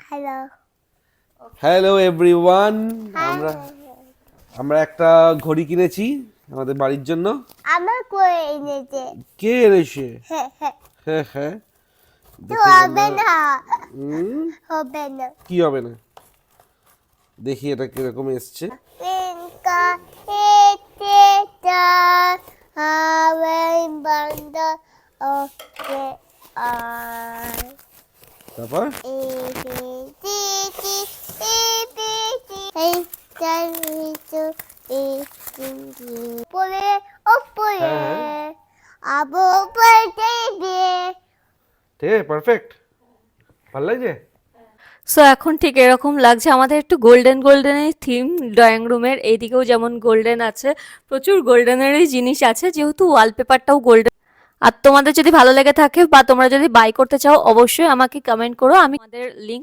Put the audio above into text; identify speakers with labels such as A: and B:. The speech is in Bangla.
A: হ্যালো।
B: হ্যালো এভরিওয়ান, আমরা
A: হ্যাঁ,
B: আমরা একটা ঘড়ি কিনেছি আমাদের বাড়ির জন্য।
A: আমার করে এনেছে।
B: কে এনেছে?
A: হ্যাঁ হ্যাঁ।
B: হ্যাঁ হ্যাঁ,
A: তো
B: দেখে
A: হবে
B: মনে
A: না,
B: হুম,
A: হবে না।
B: কি হবে না? দেখি এটা কিরকম এসছে।
A: পিঙ্কা এটা হাওয়াই বন্ধ ওকে আর
B: তারপর
A: পরে ওপরে
B: হ্যাঁ।
A: আবো পড়তে
B: ঠিক আছে, পারফেক্ট, ভালো লাগছে।
C: সো এখন ঠিক এরকম লাগছে, আমাদের একটু গোল্ডেন গোল্ডেনের থিম ড্রয়িং রুমের। এইদিকেও যেমন গোল্ডেন আছে, প্রচুর গোল্ডেনেরই জিনিস আছে, যেহেতু ওয়ালপেপারটাও গোল্ডেন। আর তোমাদের যদি ভালো লেগে থাকে বা তোমরা যদি বাই করতে চাও, অবশ্যই আমাকে কমেন্ট করো, আমি আমাদের লিঙ্ক